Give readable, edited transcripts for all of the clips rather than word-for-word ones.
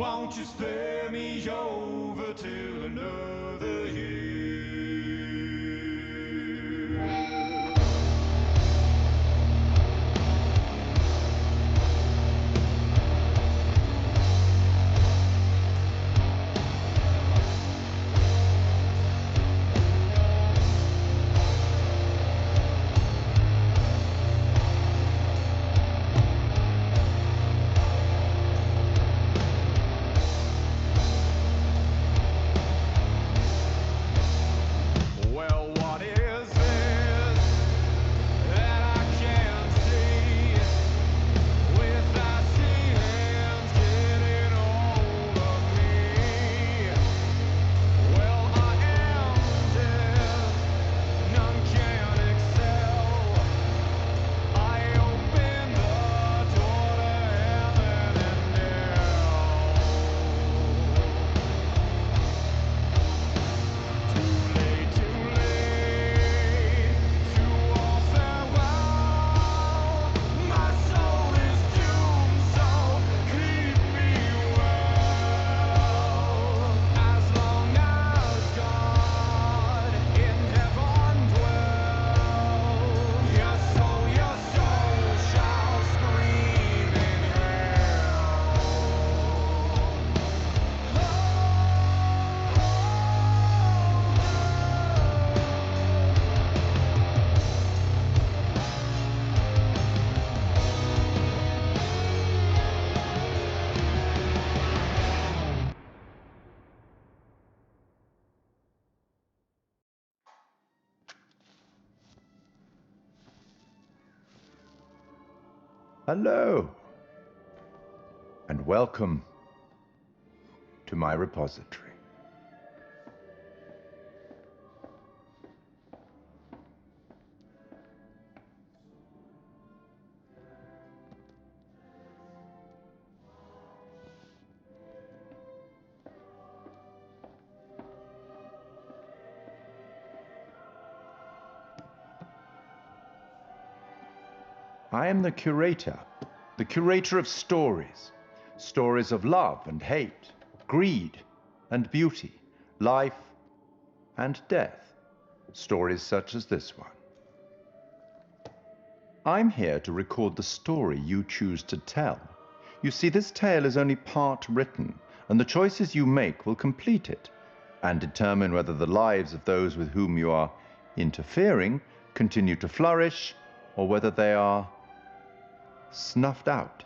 Won't you spare me over till another year? Hello, and welcome to my repository. I am the curator of stories. Stories of love and hate, greed and beauty, life and death. Stories such as this one. I'm here to record the story you choose to tell. You see, this tale is only part written, and the choices you make will complete it and determine whether the lives of those with whom you are interfering continue to flourish or whether they are snuffed out.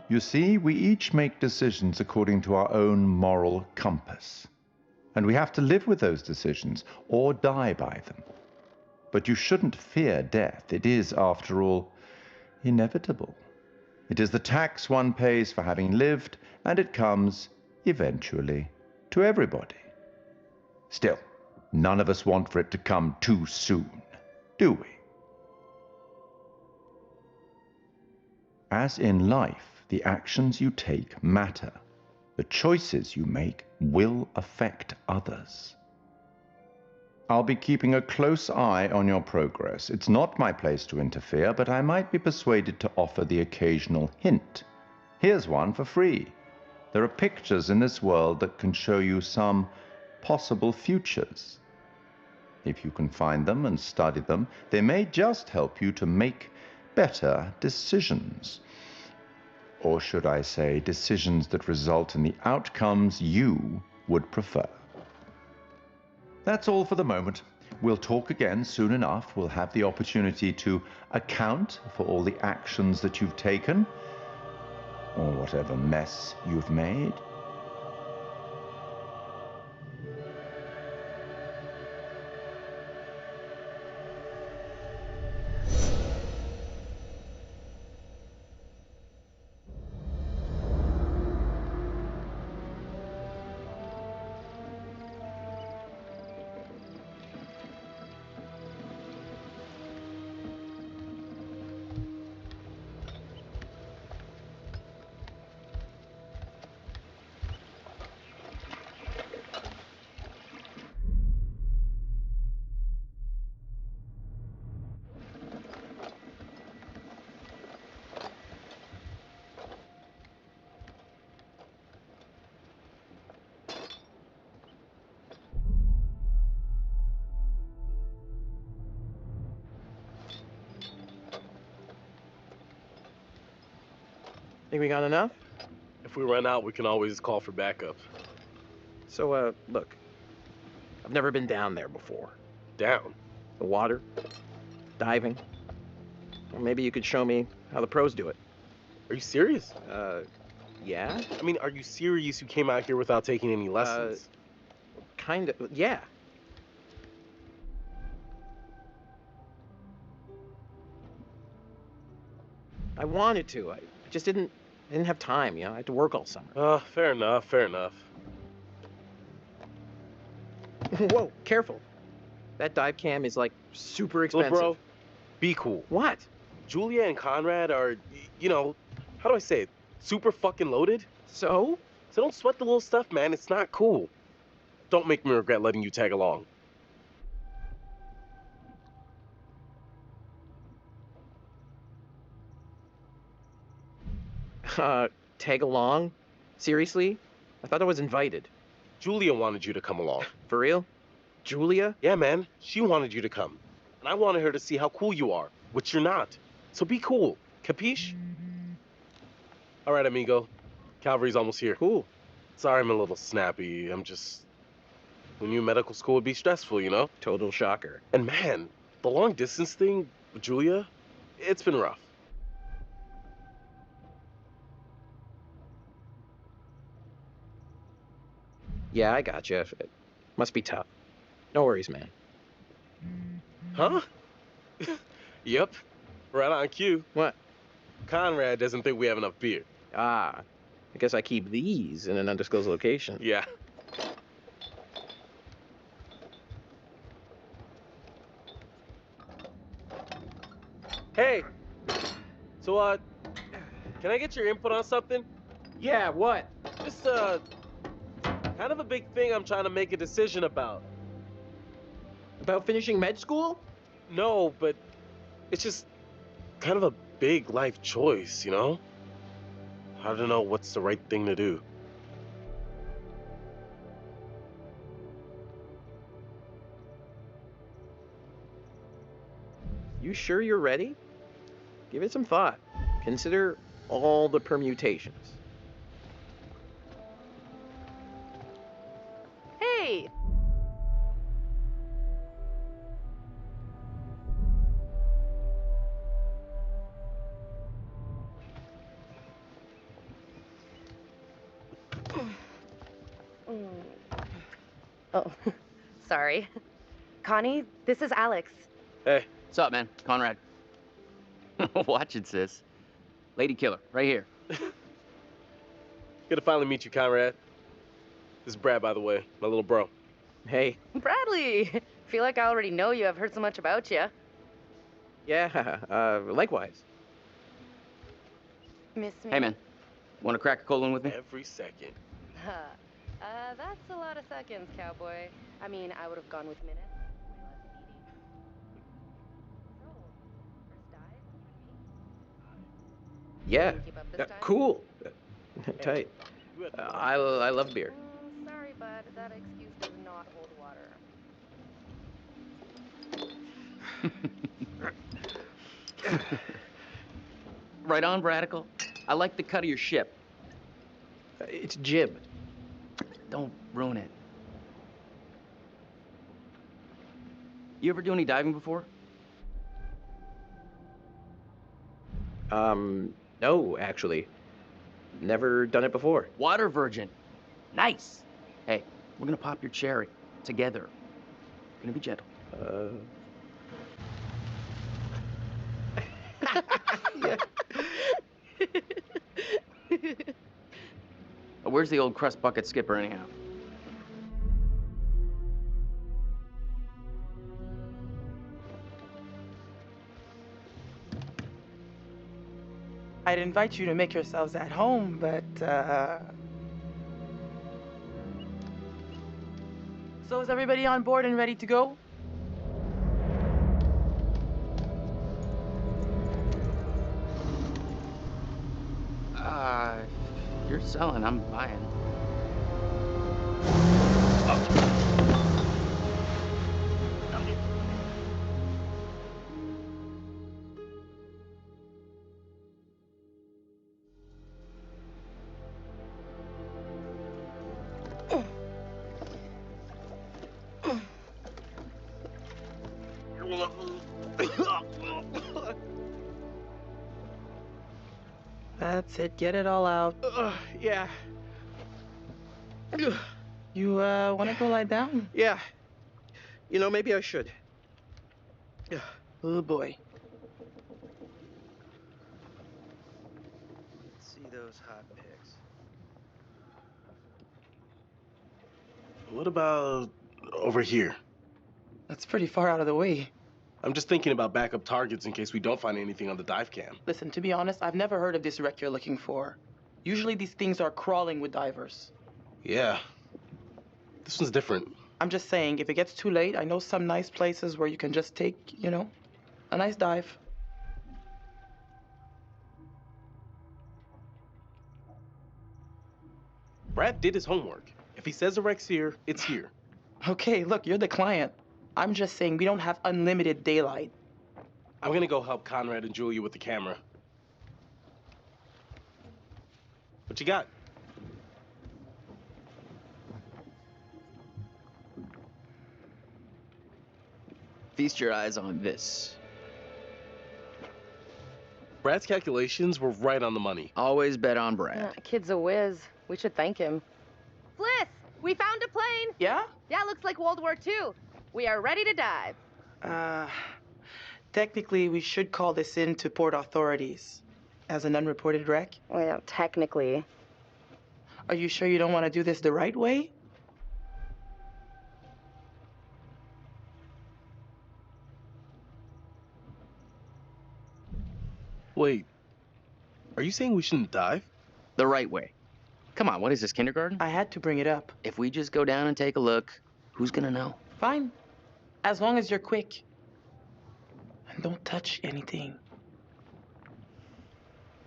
You see, we each make decisions according to our own moral compass, and we have to live with those decisions or die by them. But you shouldn't fear death. It is, after all, inevitable. It is the tax one pays for having lived, and it comes, eventually, to everybody. Still, none of us want for it to come too soon, do we? As in life, the actions you take matter. The choices you make will affect others. I'll be keeping a close eye on your progress. It's not my place to interfere, but I might be persuaded to offer the occasional hint. Here's one for free. There are pictures in this world that can show you some possible futures. If you can find them and study them, they may just help you to make better decisions. Or should I say, decisions that result in the outcomes you would prefer. That's all for the moment. We'll talk again soon enough. We'll have the opportunity to account for all the actions that you've taken, or whatever mess you've made. Think we got enough? If we run out, we can always call for backup. So, look. I've never been down there before. Down? The water, diving. Or maybe you could show me how the pros do it. Are you serious? Yeah? I mean, are you serious you came out here without taking any lessons? Kind of, yeah. I wanted to. I just didn't have time, I had to work all summer. Fair enough, fair enough. Whoa, careful. That dive cam is, like, super expensive. Little bro, be cool. What? Julia and Conrad are, how do I say it? Super fucking loaded. So? So don't sweat the little stuff, man. It's not cool. Don't make me regret letting you tag along. Tag along? Seriously? I thought I was invited. Julia wanted you to come along. For real? Julia? Yeah, man. She wanted you to come. And I wanted her to see how cool you are, which you're not. So be cool. Capiche? All right, amigo. Calvary's almost here. Cool. Sorry I'm a little snappy. Who knew medical school would be stressful, Total shocker. And man, the long distance thing with Julia, it's been rough. Yeah, I gotcha. It must be tough. No worries, man. Huh? Yep. Right on cue. What? Conrad doesn't think we have enough beer. Ah, I guess I keep these in an undisclosed location. Yeah. Hey. So, can I get your input on something? Yeah, what? Just, kind of a big thing I'm trying to make a decision about. About finishing med school? No, but it's just kind of a big life choice, I don't know what's the right thing to do. You sure you're ready? Give it some thought. Consider all the permutations. Hey! Oh, sorry. Connie, this is Alex. Hey. What's up, man? Conrad. Watch it, sis. Lady killer, right here. Good to finally meet you, Conrad. This is Brad, by the way, my little bro. Hey. Bradley! Feel like I already know you. I've heard so much about you. Yeah, likewise. Miss me? Hey, man. Want to crack a cold one with me? Every second. That's a lot of seconds, cowboy. I mean, I would have gone with minutes. So, first dive, you and me? Yeah. Keep up this time? Cool. Tight. You had the I love beer. Sorry, bud. That excuse does not hold water. Right on, Bradical. I like the cut of your ship. It's jib. Don't ruin it. You ever do any diving before? No, actually. Never done it before. Water virgin. Nice. Hey, we're gonna pop your cherry. Together. Gonna be gentle. Yeah. Where's the old crust bucket skipper, anyhow? I'd invite you to make yourselves at home, but, So is everybody on board and ready to go? If you're selling, I'm buying. That's it. Get it all out. Yeah. You want to go lie down? Yeah. You know, maybe I should. Oh boy. Let's see those hot pics. What about over here? That's pretty far out of the way. I'm just thinking about backup targets in case we don't find anything on the dive cam. Listen, to be honest, I've never heard of this wreck you're looking for. Usually these things are crawling with divers. Yeah. This one's different. I'm just saying, if it gets too late, I know some nice places where you can just take, you know, a nice dive. Brad did his homework. If he says the wreck's here, it's here. Okay, look, you're the client. I'm just saying we don't have unlimited daylight. I'm gonna go help Conrad and Julia with the camera. What you got? Feast your eyes on this. Brad's calculations were right on the money. Always bet on Brad. Kid's a whiz. We should thank him. Bliss, we found a plane. Yeah? Yeah, looks like World War II. We are ready to dive. Technically, we should call this in to port authorities as an unreported wreck. Well, technically. Are you sure you don't want to do this the right way? Wait, are you saying we shouldn't dive? The right way. Come on, what is this, kindergarten? I had to bring it up. If we just go down and take a look, who's gonna know? Fine. As long as you're quick. And don't touch anything.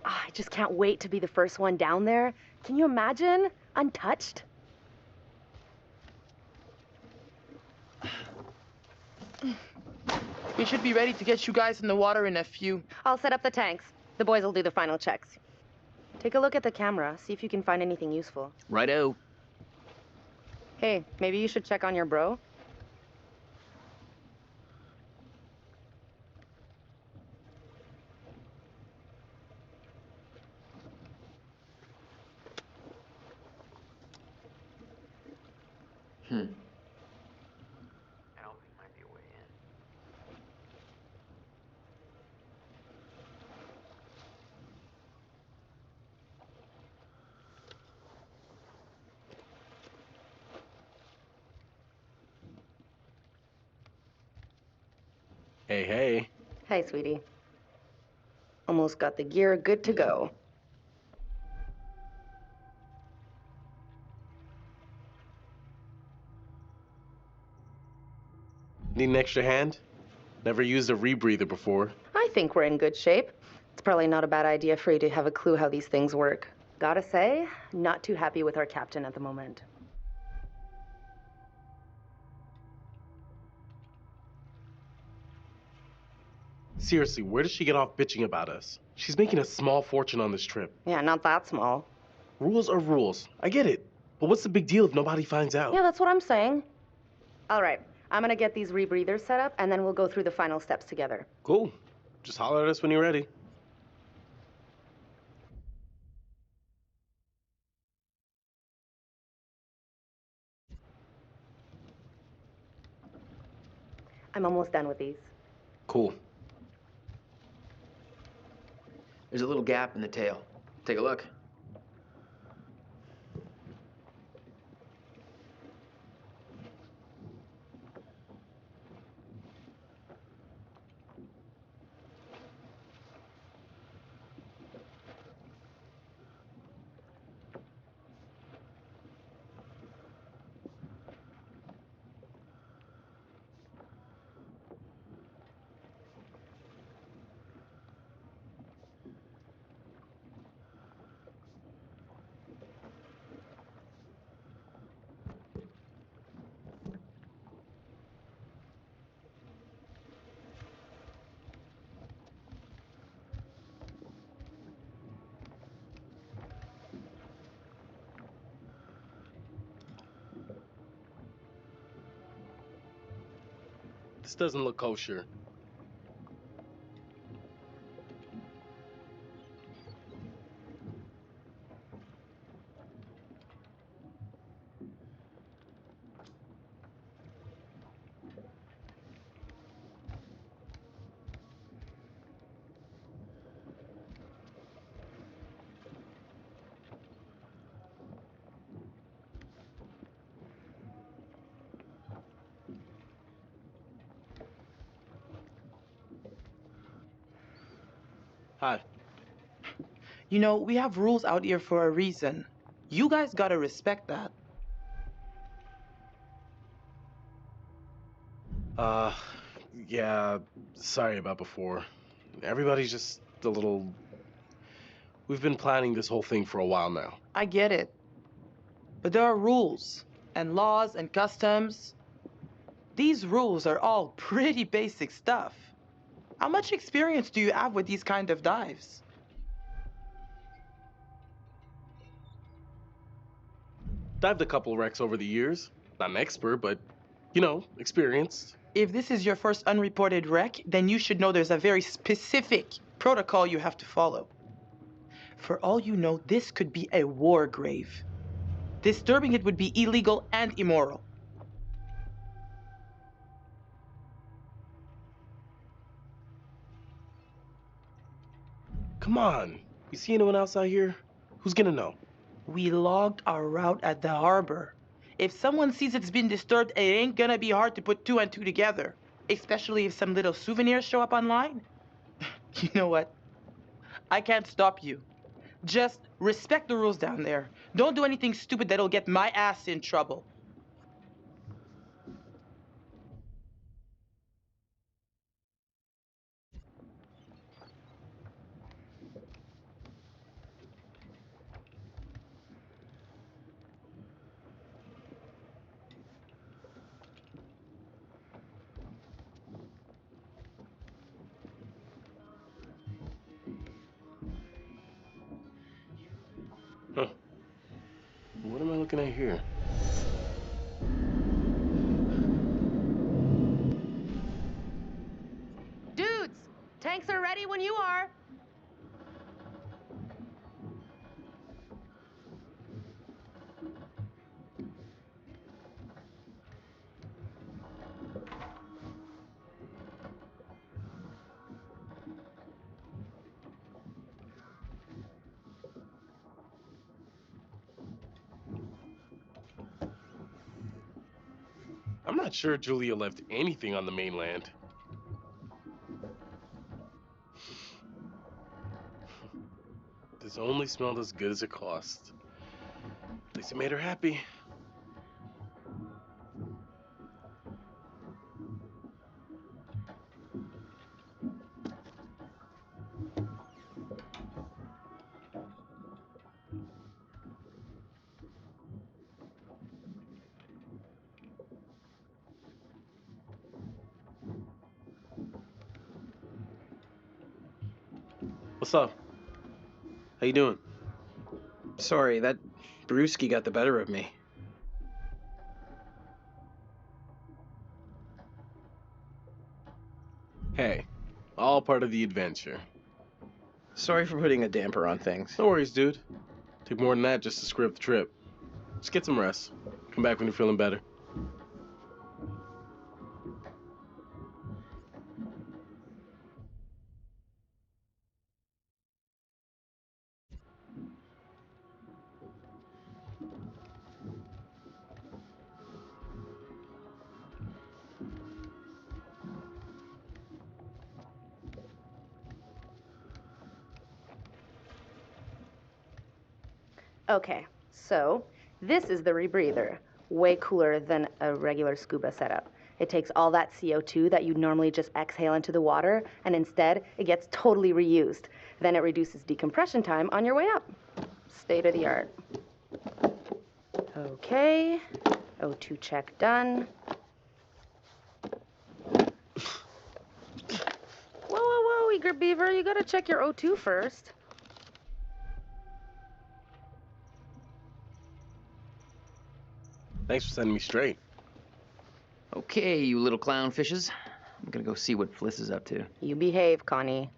I just can't wait to be the first one down there. Can you imagine? Untouched. We should be ready to get you guys in the water in a few. I'll set up the tanks. The boys will do the final checks. Take a look at the camera. See if you can find anything useful. Righto. Hey, maybe you should check on your bro. Hey, hey. Hey, sweetie. Almost got the gear good to go. Need an extra hand? Never used a rebreather before. I think we're in good shape. It's probably not a bad idea for you to have a clue how these things work. Gotta say, not too happy with our captain at the moment. Seriously, where does she get off bitching about us? She's making a small fortune on this trip. Yeah, not that small. Rules are rules. I get it. But what's the big deal if nobody finds out? Yeah, that's what I'm saying. All right, I'm gonna get these rebreathers set up, and then we'll go through the final steps together. Cool. Just holler at us when you're ready. I'm almost done with these. Cool. There's a little gap in the tail. Take a look. This doesn't look kosher. Hi. You know, we have rules out here for a reason. You guys gotta respect that. Yeah, sorry about before. Everybody's just a little... We've been planning this whole thing for a while now. I get it. But there are rules, and laws, and customs. These rules are all pretty basic stuff. How much experience do you have with these kind of dives? Dived a couple wrecks over the years. Not an expert, but, you know, experienced. If this is your first unreported wreck, then you should know there's a very specific protocol you have to follow. For all you know, this could be a war grave. Disturbing it would be illegal and immoral. Come on. You see anyone else out here? Who's gonna know? We logged our route at the harbor. If someone sees it's been disturbed, it ain't gonna be hard to put two and two together. Especially if some little souvenirs show up online. You know what? I can't stop you. Just respect the rules down there. Don't do anything stupid that'll get my ass in trouble. Huh. What am I looking at here? Dudes, tanks are ready when you are. I'm not sure Julia left anything on the mainland. This only smelled as good as it cost. At least it made her happy. What's up? How you doing? Sorry, that brewski got the better of me. Hey, all part of the adventure. Sorry for putting a damper on things. No worries, dude. Took more than that just to screw up the trip. Just get some rest. Come back when you're feeling better. Okay, so this is the rebreather. Way cooler than a regular scuba setup. It takes all that CO2 that you'd normally just exhale into the water, and instead, it gets totally reused. Then it reduces decompression time on your way up. State of the art. Okay, O2 check done. Whoa, Eager Beaver, you gotta check your O2 first. Thanks for setting me straight. Okay, you little clownfishes. I'm gonna go see what Fliss is up to. You behave, Connie.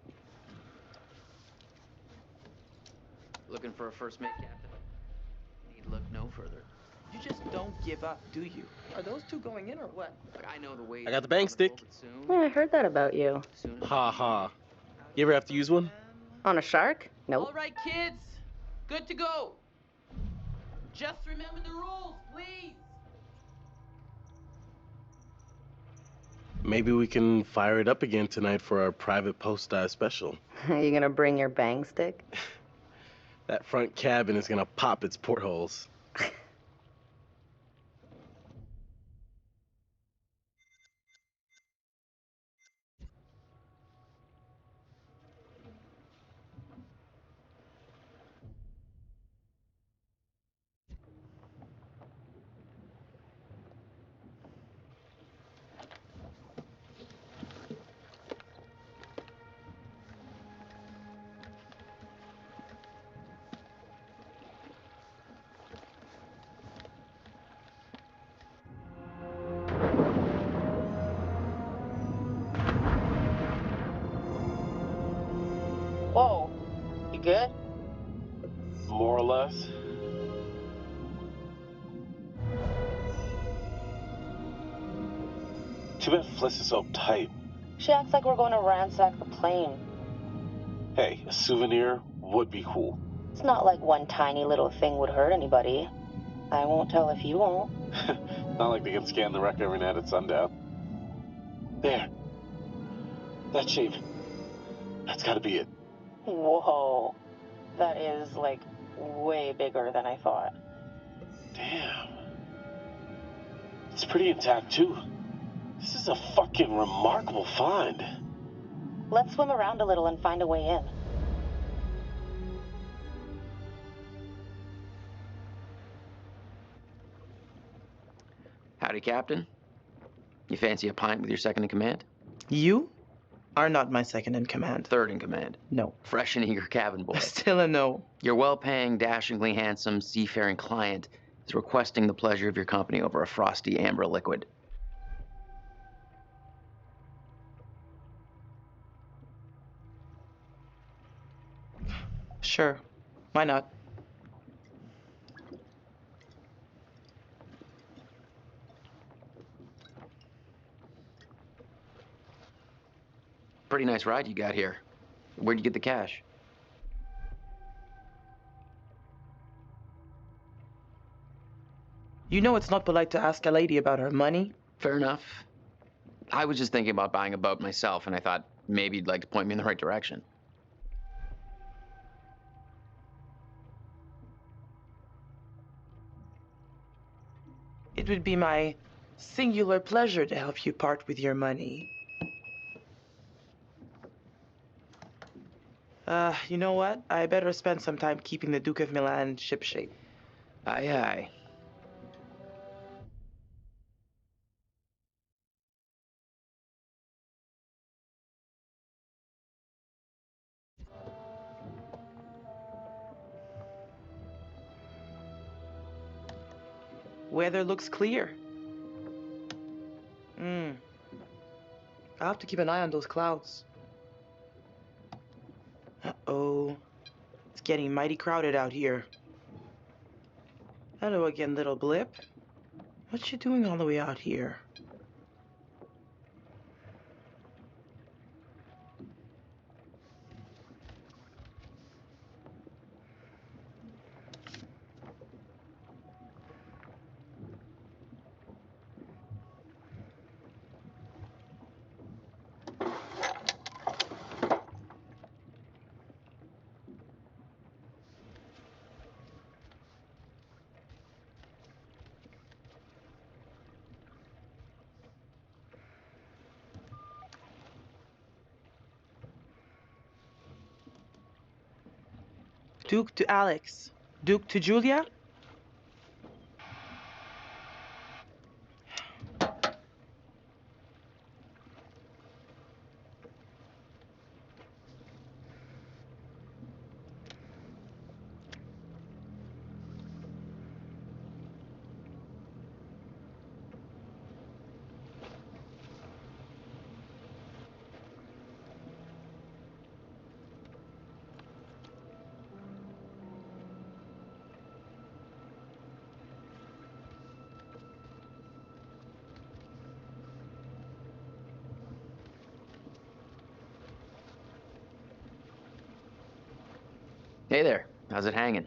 Looking for a first mate, Captain? Need look no further. You just don't give up, do you? Are those two going in or what? Look, I know the way. I got the bang stick. Yeah, I heard that about you. Ha ha. You ever have to use one? On a shark? Nope. All right, kids. Good to go. Just remember the rules, please. Maybe we can fire it up again tonight for our private post-dive special. Are you gonna bring your bang stick? That front cabin is gonna pop its portholes. Whoa, you good? More or less. Too bad Fliss is so uptight. She acts like we're going to ransack the plane. Hey, a souvenir would be cool. It's not like one tiny little thing would hurt anybody. I won't tell if you won't. Not like they can scan the wreck every night at sundown. There. That shape. That's gotta be it. Whoa. That is, like, way bigger than I thought. Damn. It's pretty intact, too. This is a fucking remarkable find. Let's swim around a little and find a way in. Howdy, Captain. You fancy a pint with your second in command? You are not my second in command. Third in command. No. Fresh and eager cabin boy. Still a no. Your well-paying, dashingly handsome, seafaring client is requesting the pleasure of your company over a frosty amber liquid. Sure. Why not? Pretty nice ride you got here. Where'd you get the cash? You know it's not polite to ask a lady about her money. Fair enough. I was just thinking about buying a boat myself, and I thought maybe you'd like to point me in the right direction. It would be my singular pleasure to help you part with your money. You know what? I better spend some time keeping the Duke of Milan shipshape. Aye, aye. Weather looks clear. I'll have to keep an eye on those clouds. Uh-oh. It's getting mighty crowded out here. Hello again, little blip. What you doing all the way out here? Duke to Alex. Duke to Julia? Hey there. How's it hanging?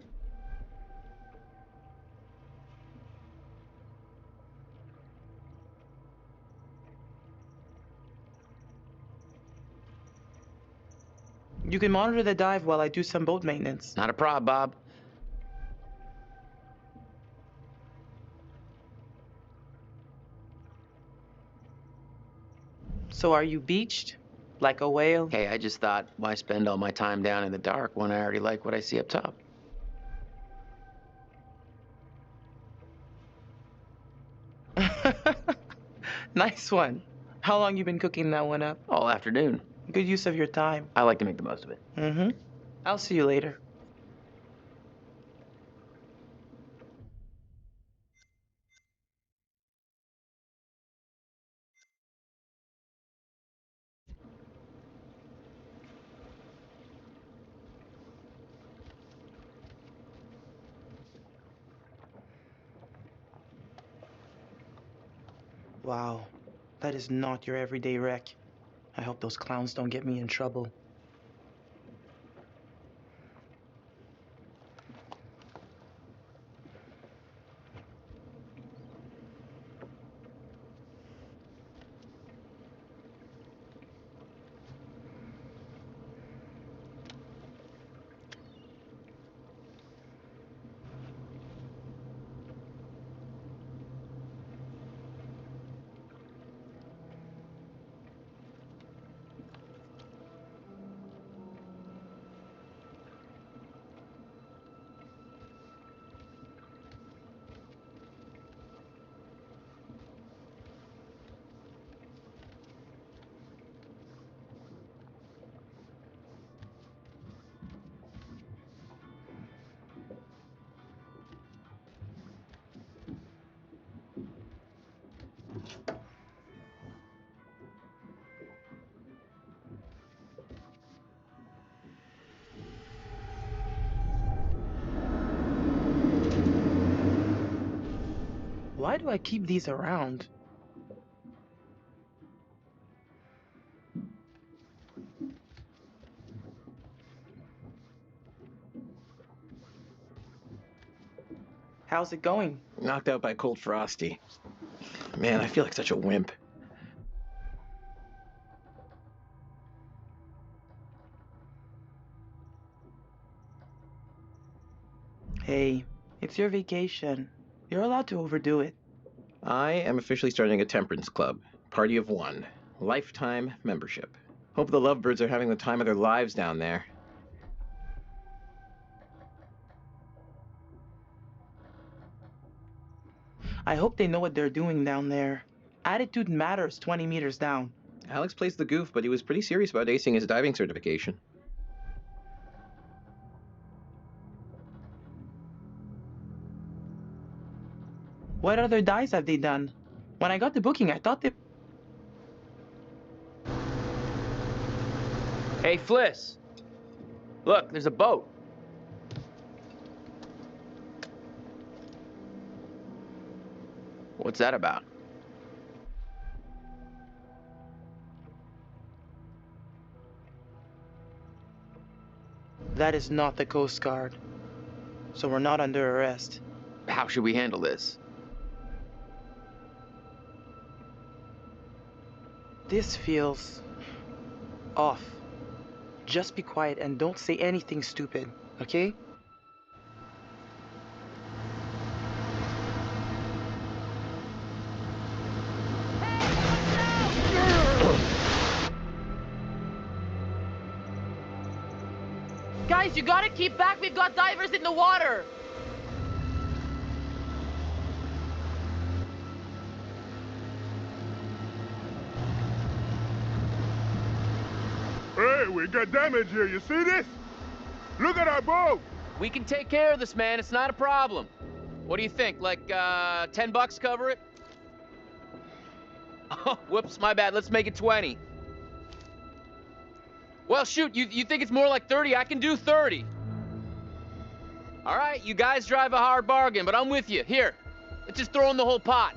You can monitor the dive while I do some boat maintenance. Not a prob, Bob. So are you beached? Like a whale? Hey, I just thought, why spend all my time down in the dark when I already like what I see up top? Nice one. How long you been cooking that one up? All afternoon. Good use of your time. I like to make the most of it. Mm-hmm. I'll see you later. Wow, that is not your everyday wreck. I hope those clowns don't get me in trouble. Why do I keep these around? How's it going? Knocked out by cold frosty. Man, I feel like such a wimp. Hey, it's your vacation. You're allowed to overdo it. I am officially starting a temperance club. Party of one. Lifetime membership. Hope the lovebirds are having the time of their lives down there. I hope they know what they're doing down there. Attitude matters 20 meters down. Alex plays the goof, but he was pretty serious about acing his diving certification. What other dives have they done? When I got the booking, I thought they... Hey, Fliss. Look, there's a boat. What's that about? That is not the Coast Guard. So we're not under arrest. How should we handle this? This feels... off. Just be quiet and don't say anything stupid, okay? Guys, you gotta keep back. We've got divers in the water. Hey, we got damage here. You see this? Look at our boat. We can take care of this, man. It's not a problem. What do you think? Like, $10 cover it? Oh, whoops, my bad. Let's make it 20. Well, shoot, you think it's more like 30? I can do 30. All right, you guys drive a hard bargain, but I'm with you. Here, let's just throw in the whole pot.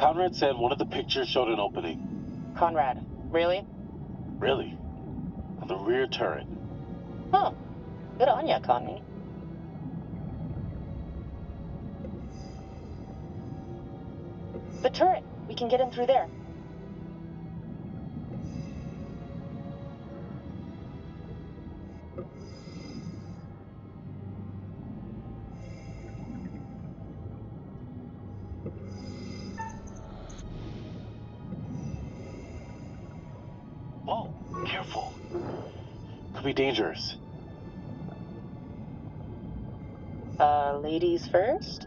Conrad said one of the pictures showed an opening. Conrad, really? Really? On the rear turret. Huh. Good on ya, Connie. The turret. We can get in through there. Whoa, careful. Could be dangerous. Ladies first?